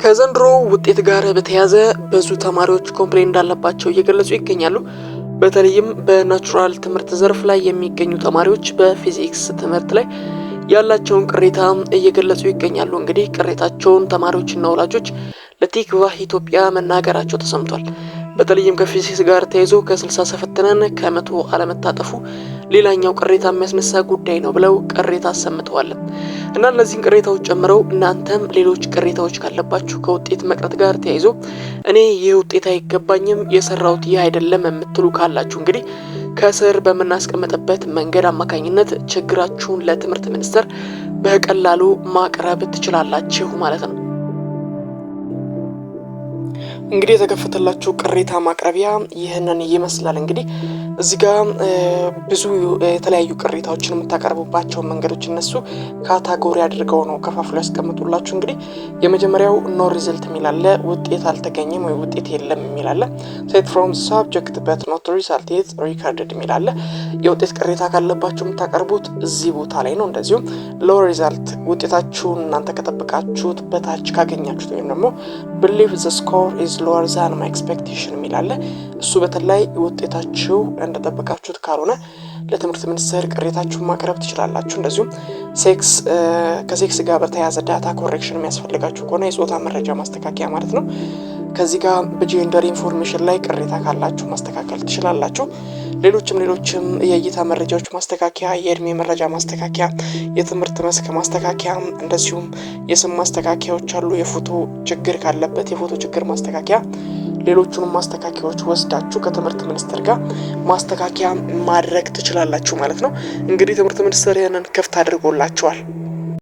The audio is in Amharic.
ከዘንድሮ ውጤት ጋር በተያያዘ ብዙ ተማሪዎች ኮምፕሌን እንዳለባቸው እየገለጹ ይገኛሉ። በተለይም በናቹራል ትምህርት ዘርፍ ላይ የሚገኙ ተማሪዎች በፊዚክስ ትምህርት ላይ ያላቸውን ቅሬታ እየገለጹ ይገኛሉ። እንግዲህ ቅሬታቸውን ተማሪዎችና ወላጆች ለቲክቫህ ኢትዮጵያ መናገራቸው ተሰምቷል። በተለይም ከፊዚክስ ጋር ተያይዞ ከ60 ተፈትነን ከ100 አለመታጠፉ ሌላኛው ቅሬታ የሚያስነሳ ጉዳይ ነው ብለው ቅሬታ አሰምተዋል። እና እነዚህን ቅሬታዎች ጨምረው እናንተም ሌሎች ቅሬታዎች ካለባችሁ ከውጤት መቅረት ጋር ተያይዞ እኔ ይህ ውጤት አይገባኝም የሰራሁት ይህ አይደለም የምትሉ ካላችሁ እንግዲህ ከስር በምናስቀምጥበት መንገድ አማካኝነት ችግራችሁን ለትምህርት ሚኒስቴር በቀላሉ ማቅረብ ትችላላችሁ ማለት ነው። እንግዲህ የተከፈተላችሁ ቅሬታ ማቅረቢያ ይህንን ይመስላል። እንግዲህ እዚህ ጋር ብዙ የተለያዩ ቅሬታዎችን የምታቀርቡባቸው መንገዶች እነሱ ካታጎሪ አድርገው ነው ከፋፍሎ ያስቀምጡላችሁ። እንግዲህ የመጀመሪያው ኖ ሪዘልት የሚል አለ፣ ውጤት አልተገኘም ወይ ውጤት የለም የሚል አለ። ሴት ፍሮም ሳብጀክት በት ኖት ሪዛልት ኢዝ ሪካርድድ የሚል አለ። የውጤት ቅሬታ ካለባችሁ የምታቀርቡት እዚህ ቦታ ላይ ነው። እንደዚሁም ሎ ሪዛልት ውጤታችሁን እናንተ ከጠበቃችሁት በታች ካገኛችሁት ወይም ደግሞ ብሊቭ ዘ ስኮር ኢዝ ሎወር ዛን ማይ ኤክስፔክቴሽን የሚል አለ። እሱ በተለይ ውጤታችሁ እንደጠበቃችሁት ካልሆነ ለትምህርት ሚኒስቴር ቅሬታችሁን ማቅረብ ትችላላችሁ። እንደዚሁም ከሴክስ ጋር በተያያዘ ዳታ ኮሬክሽን የሚያስፈልጋችሁ ከሆነ የጾታ መረጃ ማስተካከያ ማለት ነው። ከዚህ ጋር በጀንደር ኢንፎርሜሽን ላይ ቅሬታ ካላችሁ ማስተካከል ትችላላችሁ። ሌሎችም የእይታ መረጃዎች ማስተካከያ፣ የእድሜ መረጃ ማስተካከያ፣ የትምህርት መስክ ማስተካከያ፣ እንደዚሁም የስም ማስተካከያዎች አሉ። የፎቶ ችግር ካለበት የፎቶ ችግር ማስተካከያ፣ ሌሎቹንም ማስተካከያዎች ወስዳችሁ ከትምህርት ሚኒስቴር ጋር ማስተካከያ ማድረግ ትችላላችሁ ማለት ነው። እንግዲህ ትምህርት ሚኒስቴር ያንን ክፍት አድርጎላችኋል።